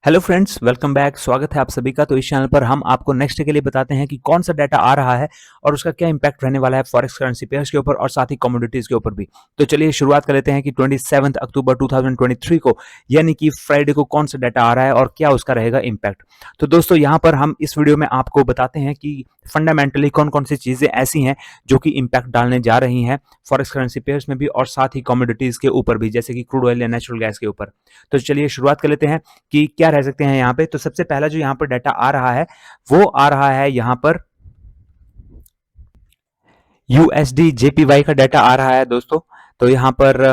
Hello friends, welcome back. स्वागत है आप सभी का। तो इस चैनल पर हम आपको नेक्स्ट डे के लिए बताते हैं कि कौन सा डाटा आ रहा है और उसका क्या इंपैक्ट रहने वाला है फॉरेक्स करेंसी पेयर्स के ऊपर और साथ ही कमोडिटीज के ऊपर भी। तो चलिए शुरुआत कर लेते हैं कि 27 अक्टूबर 2023 को यानी कि फ्राइडे को कौन सा डाटा आ रहा है और क्या उसका रहेगा इंपैक्ट। तो दोस्तों यहाँ पर हम इस वीडियो में आपको बताते हैं कि फंडामेंटली कौन कौन सी चीजें ऐसी हैं जो कि इंपैक्ट डालने जा रही हैं फॉरेक्स करेंसी पेयर्स में भी और साथ ही कमोडिटीज के ऊपर भी, जैसे कि क्रूड ऑयल या नेचुरल गैस के ऊपर। तो चलिए शुरुआत कर लेते हैं कि क्या रह सकते हैं यहाँ पे। तो सबसे पहला जो यहाँ पर डाटा आ रहा है वो आ रहा है यहाँ पर यूएसडी जेपीवाई का डाटा आ रहा है दोस्तों। तो यहाँ पर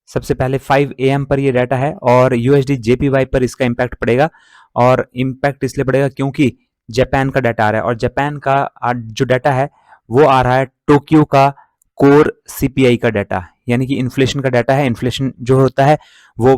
सबसे पहले 5 AM पर ये डाटा है और यूएसडी जेपीवाई पर इसका इंपैक्ट पड़ेगा। और इंपैक्ट इसलिए पड़ेगा क्योंकि जापान का डाटा आ रहा है और जापान का जो डाटा है वो आ रहा है टोक्यो का कोर सीपीआई का डाटा, यानी कि इन्फ्लेशन का डाटा है। इन्फ्लेशन जो होता है वो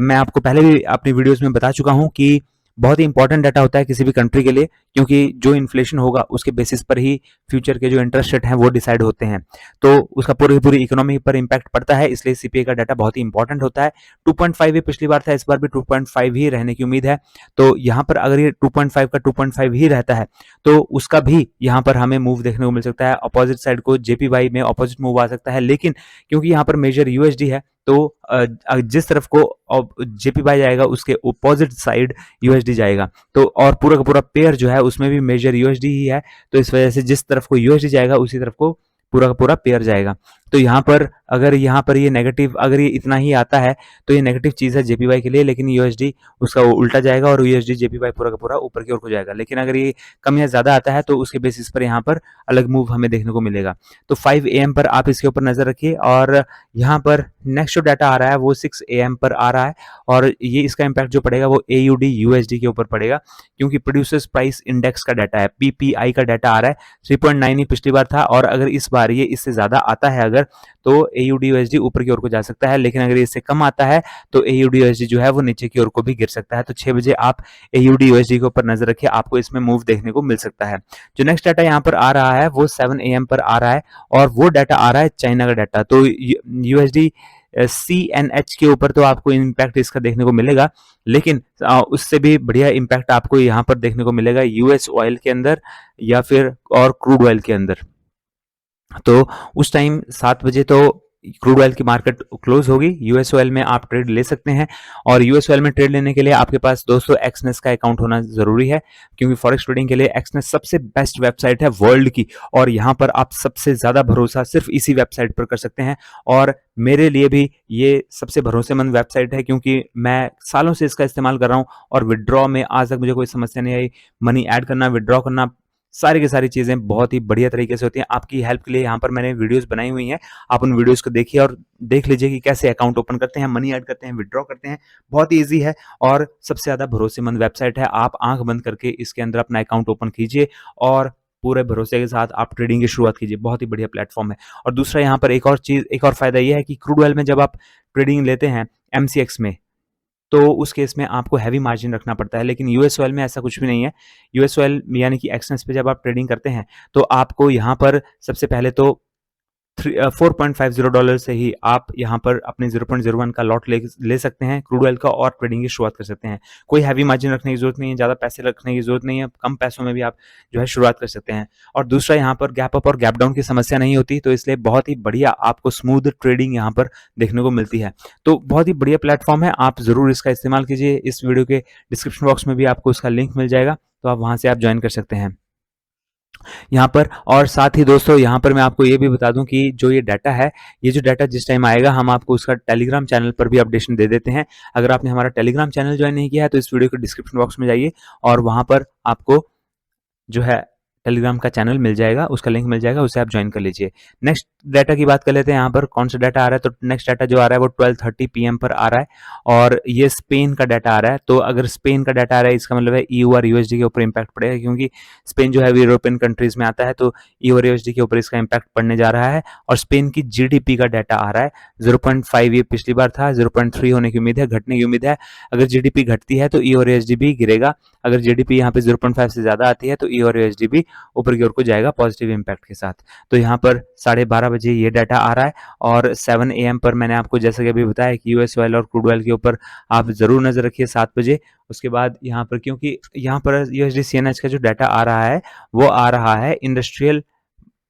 मैं आपको पहले भी अपनी वीडियोस में बता चुका हूं कि बहुत ही इंपॉर्टेंट डाटा होता है किसी भी कंट्री के लिए, क्योंकि जो इन्फ्लेशन होगा उसके बेसिस पर ही फ्यूचर के जो इंटरेस्ट रेट हैं वो डिसाइड होते हैं। तो उसका पूरी इकोनॉमी पर इंपैक्ट पड़ता है, इसलिए सीपीआई का डाटा बहुत ही इंपॉर्टेंट होता है। 2.5 ये पिछली बार था, इस बार भी 2.5 ही रहने की उम्मीद है। तो यहाँ पर अगर ये 2.5 का 2.5 ही रहता है तो उसका भी यहाँ पर हमें मूव देखने को मिल सकता है। अपोजिट साइड को जेपीवाई में अपोजिट मूव आ सकता है, लेकिन क्योंकि यहाँ पर मेजर यूएसडी है तो जिस तरफ को जेपीवाई जाएगा उसके अपोजिट साइड यूएसडी जाएगा। तो और पूरा का पूरा पेयर जो है उसमें भी मेजर यूएसडी ही है, तो इस वजह से जिस तरफ को यूएसडी जाएगा उसी तरफ को पूरा का पूरा पेयर जाएगा। तो यहाँ पर अगर यहाँ पर ये नेगेटिव, अगर ये इतना ही आता है तो ये नेगेटिव चीज है जेपीवाई के लिए, लेकिन यूएसडी उसका वो उल्टा जाएगा और यूएसडी जेपीवाई पूरा का पूरा ऊपर की ओर को जाएगा। लेकिन अगर ये कम या ज्यादा आता है तो उसके बेसिस पर यहाँ पर अलग मूव हमें देखने को मिलेगा। तो 5 AM पर आप इसके ऊपर नजर रखिए। और यहाँ पर नेक्स्ट जो डाटा आ रहा है वो 6 AM पर आ रहा है और ये इसका इंपैक्ट जो पड़ेगा वो एयूडी यूएसडी के ऊपर पड़ेगा, क्योंकि प्रोड्यूसर्स प्राइस इंडेक्स का डाटा है, पीपीआई का डाटा आ रहा है। 3.9 ही पिछली बार था और अगर इस बार ये इससे ज्यादा आता है अगर, तो एयूडी यूएसडी ऊपर की ओर को जा सकता है, लेकिन अगर इससे कम आता है तो एयूडी यूएसडी जो है वो नीचे की ओर को भी गिर सकता है। तो 6 बजे आप एयूडी यूएसडी के ऊपर नजर रखिए, आपको इसमें मूव देखने को मिल सकता है। जो नेक्स्ट डाटा यहाँ पर आ रहा है वो 7 AM पर आ रहा है और वो डाटा आ रहा है चाइना का डाटा। तो यूएसडी CNH के ऊपर तो आपको इम्पैक्ट इसका देखने को मिलेगा, लेकिन उससे भी बढ़िया इम्पैक्ट आपको यहाँ पर देखने को मिलेगा यूएस ऑयल के अंदर या फिर और क्रूड ऑयल के अंदर। तो उस टाइम 7 बजे तो क्रूड ऑयल की मार्केट क्लोज होगी, यूएस ऑयल में आप ट्रेड ले सकते हैं। और यूएस ऑयल में ट्रेड लेने के लिए आपके पास दोस्तों एक्सनेस का अकाउंट होना जरूरी है, क्योंकि फॉरेक्स ट्रेडिंग के लिए एक्सनेस सबसे बेस्ट वेबसाइट है वर्ल्ड की और यहाँ पर आप सबसे ज्यादा भरोसा सिर्फ इसी वेबसाइट पर कर सकते हैं। और मेरे लिए भी ये सबसे भरोसेमंद वेबसाइट है, क्योंकि मैं सालों से इसका इस्तेमाल कर रहा हूँ और विड्रॉ में आज तक मुझे कोई समस्या नहीं आई। मनी ऐड करना, विड्रॉ करना, सारी की सारी चीजें बहुत ही बढ़िया तरीके से होती हैं। आपकी हेल्प के लिए यहाँ पर मैंने वीडियोस बनाई हुई हैं, आप उन वीडियोस को देखिए और देख लीजिए कि कैसे अकाउंट ओपन करते हैं, मनी ऐड करते हैं, विड्रॉ करते हैं। बहुत ही ईजी है और सबसे ज्यादा भरोसेमंद वेबसाइट है। आप आंख बंद करके इसके अंदर अपना अकाउंट ओपन कीजिए और पूरे भरोसे के साथ आप ट्रेडिंग की शुरुआत कीजिए। बहुत ही बढ़िया प्लेटफॉर्म है। और दूसरा यहाँ पर एक और चीज, एक और फायदा यह है कि क्रूड ऑयल में जब आप ट्रेडिंग लेते हैं एमसीएक्स में, तो उस केस में आपको हैवी मार्जिन रखना पड़ता है, लेकिन यूएस ऑयल में ऐसा कुछ भी नहीं है। यूएस ऑयल यानी कि एक्सचेंज पे जब आप ट्रेडिंग करते हैं तो आपको यहाँ पर सबसे पहले तो $4.50 से ही आप यहाँ पर अपने 0.01 का लॉट ले सकते हैं क्रूड ऑयल का और ट्रेडिंग की शुरुआत कर सकते हैं। कोई हैवी मार्जिन रखने की जरूरत नहीं है, ज़्यादा पैसे रखने की जरूरत नहीं है, कम पैसों में भी आप जो है शुरुआत कर सकते हैं। और दूसरा यहाँ पर गैप अप और गैप डाउन की समस्या नहीं होती, तो इसलिए बहुत ही बढ़िया आपको स्मूथ ट्रेडिंग यहाँ पर देखने को मिलती है। तो बहुत ही बढ़िया प्लेटफॉर्म है, आप जरूर इसका इस्तेमाल कीजिए। इस वीडियो के डिस्क्रिप्शन बॉक्स में भी आपको उसका लिंक मिल जाएगा, तो आप वहां से आप ज्वाइन कर सकते हैं यहाँ पर। और साथ ही दोस्तों यहाँ पर मैं आपको ये भी बता दूं कि जो ये डाटा है, ये जो डाटा जिस टाइम आएगा हम आपको उसका टेलीग्राम चैनल पर भी अपडेशन दे देते हैं। अगर आपने हमारा टेलीग्राम चैनल ज्वाइन नहीं किया है तो इस वीडियो के डिस्क्रिप्शन बॉक्स में जाइए और वहां पर आपको जो है टेलीग्राम का चैनल मिल जाएगा, उसका लिंक मिल जाएगा, उसे आप ज्वाइन कर लीजिए। नेक्स्ट डाटा की बात कर लेते हैं। यहाँ पर कौन सा डाटा आ रहा है, तो नेक्स्ट डाटा जो आ रहा है वो 12:30 PM पर आ रहा है और ये स्पेन का डाटा आ रहा है। तो अगर स्पेन का डाटा आ रहा है इसका मतलब है ईयू और यूएसडी के ऊपर इंपैक्ट पड़ेगा, क्योंकि स्पेन जो है यूरोपियन कंट्रीज में आता है, तो ईयू और यूएसडी के ऊपर इसका इंपैक्ट पड़ने जा रहा है। और स्पेन की जीडीपी का डाटा आ रहा है 0.5, ये पिछली बार था, 0.3 होने की उम्मीद है, घटने की उम्मीद है। अगर जीडीपी घटती है तो ईयू और यूएसडी भी गिरेगा, अगर जीडीपी यहाँ पे 0.5 से ज्यादा आती है तो ईयू और यूएसडी भी ऊपर की ओर को जाएगा पॉजिटिव इम्पैक्ट के साथ। तो यहाँ पर 12:30 बजे ये डाटा आ रहा है और 7 AM पर मैंने आपको जैसा कि अभी बताया कि यूएस ऑयल और क्रूड ऑयल के ऊपर आप ज़रूर नज़र रखिए 7 बजे। उसके बाद यहाँ पर क्योंकि यहाँ पर यूएसडी सीएनएच का जो डाटा आ रहा है वो आ रहा है इंडस्ट्रियल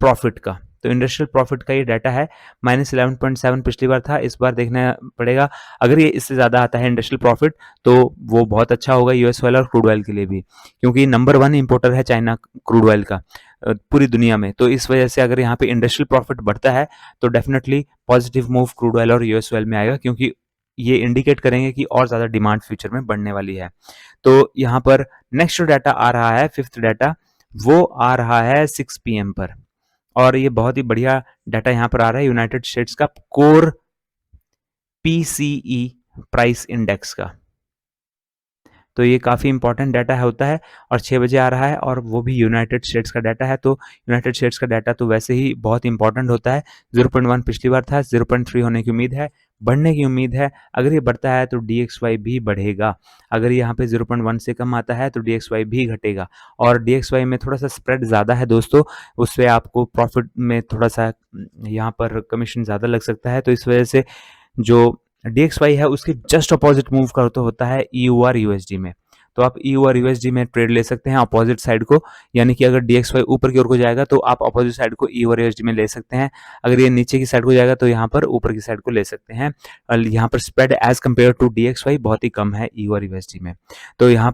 प्रॉफिट का। तो इंडस्ट्रियल प्रॉफिट का ये डाटा है -11.7 पिछली बार था, इस बार देखना पड़ेगा। अगर ये इससे ज़्यादा आता है इंडस्ट्रियल प्रॉफिट तो वो बहुत अच्छा होगा यूएस ऑयल और क्रूड ऑयल के लिए भी, क्योंकि नंबर 1 इंपोर्टर है चाइना क्रूड ऑयल का पूरी दुनिया में। तो इस वजह से अगर यहाँ पे इंडस्ट्रियल प्रॉफिट बढ़ता है तो definitely positive move crude oil और यूएस ऑयल में आएगा, क्योंकि ये इंडिकेट करेंगे कि और ज़्यादा डिमांड फ्यूचर में बढ़ने वाली है। तो यहाँ पर नेक्स्ट डाटा आ रहा है, फिफ्थ डाटा, वो आ रहा है 6 PM पर, और ये बहुत ही बढ़िया डाटा यहाँ पर आ रहा है यूनाइटेड स्टेट्स का कोर पीसीई प्राइस इंडेक्स का। तो ये काफ़ी इंपॉर्टेंट डाटा होता है और 6 बजे आ रहा है, और वो भी यूनाइटेड स्टेट्स का डाटा है। तो यूनाइटेड स्टेट्स का डाटा तो वैसे ही बहुत इंपॉर्टेंट होता है। 0.1 पिछली बार था, 0.3 होने की उम्मीद है, बढ़ने की उम्मीद है। अगर ये बढ़ता है तो DXY भी बढ़ेगा। अगर यहाँ पे 0.1 से कम आता है तो DXY भी घटेगा, और DXY में थोड़ा सा स्प्रेड ज़्यादा है दोस्तों, उससे आपको प्रॉफिट में थोड़ा सा यहाँ पर कमीशन ज़्यादा लग सकता है। तो इस वजह से जो DXY है उसके जस्ट अपोजिट मूव करता तो होता है EUR USD में। तो आप EUR USD में ट्रेड ले सकते हैं अपोजिट साइड को, यानी कि अगर DXY ऊपर की ओर को जाएगा तो आप अपोजिट साइड को EUR USD में ले सकते हैं। अगर ये नीचे की साइड को जाएगा तो यहाँ पर ऊपर की साइड को ले सकते हैं। यहाँ पर spread as compare to DXY बहुत ही कम है EUR USD में। तो यहाँ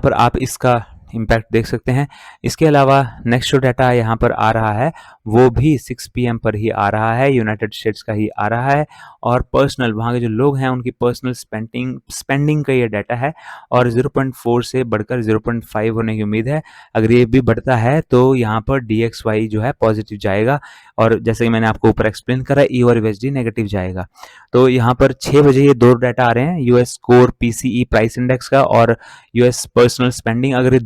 पर आप इसका इम्पैक्ट देख सकते हैं। इसके अलावा नेक्स्ट जो डाटा यहाँ पर आ रहा है वो भी 6 PM पर ही आ रहा है, यूनाइटेड स्टेट्स का ही आ रहा है, और पर्सनल वहाँ के जो लोग हैं उनकी पर्सनल स्पेंडिंग का ये डाटा है, और 0.4 से बढ़कर 0.5 होने की उम्मीद है। अगर ये भी बढ़ता है तो यहाँ पर DXY जो है पॉजिटिव जाएगा, और जैसे कि मैंने आपको ऊपर एक्सप्लेन करा EUR USD नेगेटिव जाएगा। तो यहाँ पर 6 बजे ये दो डाटा आ रहे हैं, US core PCE price index का और यूएस पर्सनल स्पेंडिंग। अगर ये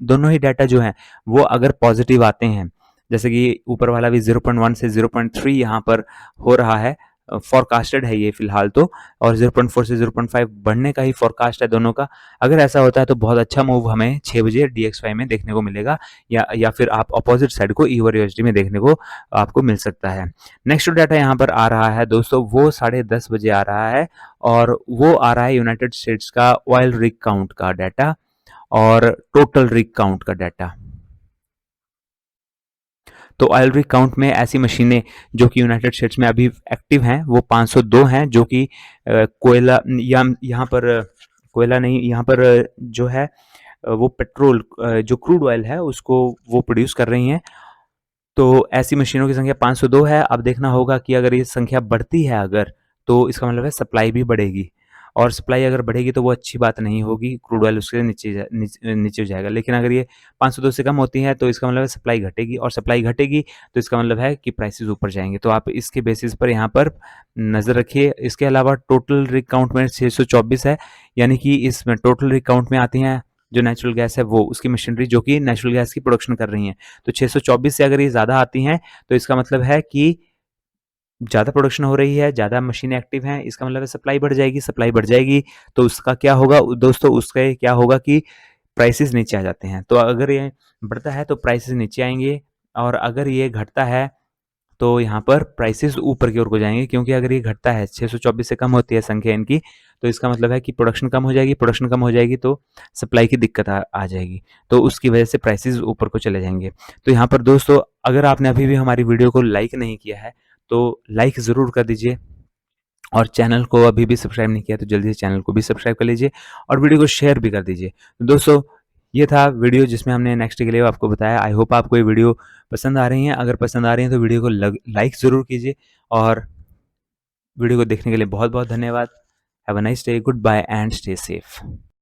दोनों ही डाटा जो हैं वो अगर पॉजिटिव आते हैं, जैसे कि ऊपर वाला भी 0.1 से 0.3 यहाँ पर हो रहा है, फोरकास्टेड है ये फिलहाल तो, और 0.4 से 0.5 बढ़ने का ही फोरकास्ट है दोनों का। अगर ऐसा होता है तो बहुत अच्छा मूव हमें 6 बजे DXY में देखने को मिलेगा, या फिर आप अपोजिट साइड को EUR USD में देखने को आपको मिल सकता है। नेक्स्ट डाटा यहाँ पर आ रहा है दोस्तों, वो 10:30 बजे आ रहा है, और वो आ रहा है यूनाइटेड स्टेट्स का ऑयल रिग काउंट का डाटा और टोटल रिग काउंट का डाटा। तो ऑयल रिग काउंट में ऐसी मशीनें जो कि यूनाइटेड स्टेट्स में अभी एक्टिव हैं वो 502 हैं, जो कि कोयला या यहाँ पर कोयला नहीं, यहाँ पर जो है वो पेट्रोल, जो क्रूड ऑयल है उसको वो प्रोड्यूस कर रही हैं। तो ऐसी मशीनों की संख्या 502 है। अब देखना होगा कि अगर ये संख्या बढ़ती है अगर, तो इसका मतलब है सप्लाई भी बढ़ेगी, और सप्लाई अगर बढ़ेगी तो वो अच्छी बात नहीं होगी, क्रूड ऑयल उसके नीचे हो जाएगा। लेकिन अगर ये 502 से कम होती है तो इसका मतलब है सप्लाई घटेगी, और सप्लाई घटेगी तो इसका मतलब है कि प्राइसेस ऊपर जाएंगे। तो आप इसके बेसिस पर यहाँ पर नज़र रखिए। इसके अलावा टोटल रिग काउंट में 624 है, यानी कि इसमें टोटल रिग काउंट में आती हैं जो नेचुरल गैस है वो उसकी मशीनरी जो कि नेचुरल गैस की प्रोडक्शन कर रही हैं। तो 624 से अगर ये ज़्यादा आती हैं तो इसका मतलब है कि ज़्यादा प्रोडक्शन हो रही है, ज़्यादा मशीनें एक्टिव हैं, इसका मतलब है सप्लाई बढ़ जाएगी। सप्लाई बढ़ जाएगी तो उसका क्या होगा दोस्तों, उसका क्या होगा कि प्राइसेस नीचे आ जाते हैं। तो अगर ये बढ़ता है तो प्राइसेस नीचे आएंगे, और अगर ये घटता है तो यहाँ पर प्राइसेस ऊपर की ओर को जाएंगे, क्योंकि अगर ये घटता है 624 से कम होती है संख्या इनकी, तो इसका मतलब है कि प्रोडक्शन कम हो जाएगी। प्रोडक्शन कम हो जाएगी तो सप्लाई की दिक्कत आ जाएगी, तो उसकी वजह से प्राइसेस ऊपर को चले जाएंगे। तो यहाँ पर दोस्तों अगर आपने अभी भी हमारी वीडियो को लाइक नहीं किया है तो लाइक ज़रूर कर दीजिए, और चैनल को अभी भी सब्सक्राइब नहीं किया तो जल्दी से चैनल को भी सब्सक्राइब कर लीजिए, और वीडियो को शेयर भी कर दीजिए। तो दोस्तों ये था वीडियो जिसमें हमने नेक्स्ट के लिए आपको बताया। आई होप आपको ये वीडियो पसंद आ रही है। अगर पसंद आ रही है तो वीडियो को लाइक ज़रूर कीजिए, और वीडियो को देखने के लिए बहुत बहुत धन्यवाद। Have a nice day, good bye and stay safe.